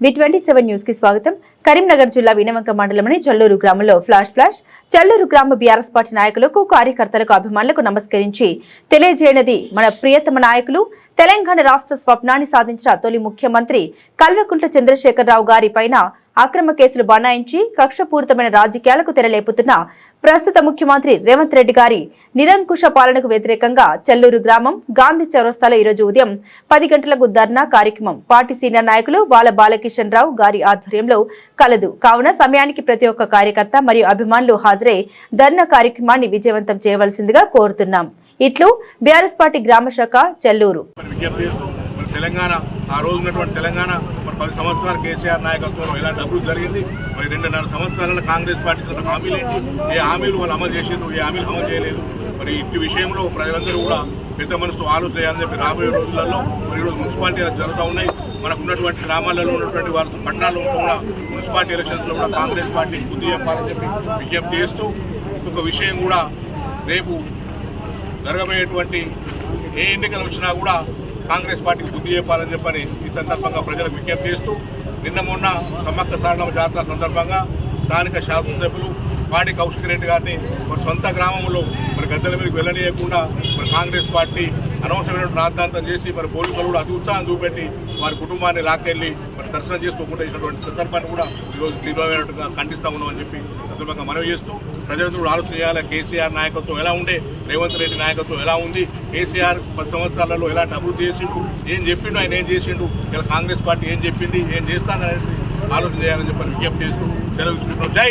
V27 news కి స్వాగతం. కరీంనగర్ జిల్లా వినవంక మండలంలోని చల్లూరు గ్రామంలో ఫ్లాష్ చల్లూరు గ్రామ బీఆర్ఎస్ పార్టీ నాయకులకు కార్యకర్తలకు అభిమానులకు నమస్కరించి తెలియజేయనది మన ప్రియతమ నాయకులు తెలంగాణ రాష్ట్ర స్వప్నాన్ని సాధించిన తొలి ముఖ్యమంత్రి కల్వకుంట్ల చంద్రశేఖరరావు గారి పైన అక్రమ కేసులు బనాయించి కక్షపూరితమైన రాజకీయాలకు తెరలేపుతున్న ప్రస్తుత ముఖ్యమంత్రి రేవంత్ రెడ్డి గారి నిరంకుశ పాలనకు వ్యతిరేకంగా చల్లూరు గ్రామం గాంధీ చౌరస్తాలో ఈరోజు ఉదయం 10 గంటలకు ధర్నా కార్యక్రమం పార్టీ సీనియర్ నాయకులు బాల బాలకిషన్ రావు గారి ఆధ్వర్యంలో కలదు. కావున సమయానికి ప్రతి ఒక్క కార్యకర్త మరియు అభిమానులు హాజరై ధర్నా కార్యక్రమాన్ని విజయవంతం చేయవలసిందిగా కోరుతున్నాం. ఇట్లు బీఆర్ఎస్ పార్టీ గ్రామ శాఖ చెల్లూరు. తెలంగాణ ఆ రోజు ఉన్నటువంటి తెలంగాణ 10 సంవత్సరాల కేసీఆర్ నాయకత్వంలో ఎలాంటి అభివృద్ధి జరిగింది. 2.5 సంవత్సరాల కాంగ్రెస్ పార్టీ హామీలు ఏంటి, ఏ హామీలు వాళ్ళు అమలు చేసేది, ఏ హామీలు అమలు చేయలేదు. ఇట్టి విషయంలో ప్రజలందరూ కూడా పెద్ద మనసు ఆలోచన చేయాలని చెప్పి రాబోయే రోజులలో ఈరోజు మున్సిపాలిటీలు జరుగుతూ ఉన్నాయి. మనకు ఉన్నటువంటి గ్రామాలలో ఉన్నటువంటి వారి పట్టణాల్లో కూడా మున్సిపాలిటీ ఎలక్షన్స్లో కూడా కాంగ్రెస్ పార్టీ బుద్ధి చెప్పాలని చెప్పి విజ్ఞప్తి చేస్తూ ఇంకొక విషయం కూడా రేపు జరగబోయేటువంటి ఏ ఎన్నికలు వచ్చినా కూడా కాంగ్రెస్ పార్టీకి బుద్ధి చెప్పాలని చెప్పని ఈ సందర్భంగా ప్రజలకు విజ్ఞప్తి చేస్తూ మొన్న సమ్మక్క సారలమ్మ జాతర సందర్భంగా స్థానిక శాసనసభ్యులు పాడి కౌశిక్ రెడ్డి గారిని సొంత గ్రామంలో గద్దెల మీదకి వెళ్ళనీయకుండా కాంగ్రెస్ పార్టీ అనవసరమైన రాద్ధాంతం చేసి పోలీసులు కూడా అతి ఉత్సాహం చూపెట్టి వారి కుటుంబాన్ని లాక్కెళ్ళి దర్శనం చేసుకోకుండా ఇటువంటి సందర్భాన్ని కూడా ఈరోజు తీవ్రమైనట్టుగా ఖండిస్తూ ఉన్నామని చెప్పి సందర్భంగా మనవి చేస్తూ ప్రజలందరూ ఆలోచన చేయాలి. కేసీఆర్ నాయకత్వం ఎలా ఉండే, రేవంత్ రెడ్డి నాయకత్వం ఎలా ఉంది, కేసీఆర్ 10 సంవత్సరాలలో ఎలాంటి అభివృద్ధి చేసిండు, ఏం చెప్పిండు, ఆయన ఏం చేసిండు, ఇలా కాంగ్రెస్ పార్టీ ఏం చెప్పింది, ఏం చేస్తాననేది ఆలోచన చేయాలని చెప్పి విజ్ఞప్తి చేస్తూ సెలవు తీసుకుంటున్నాం. జై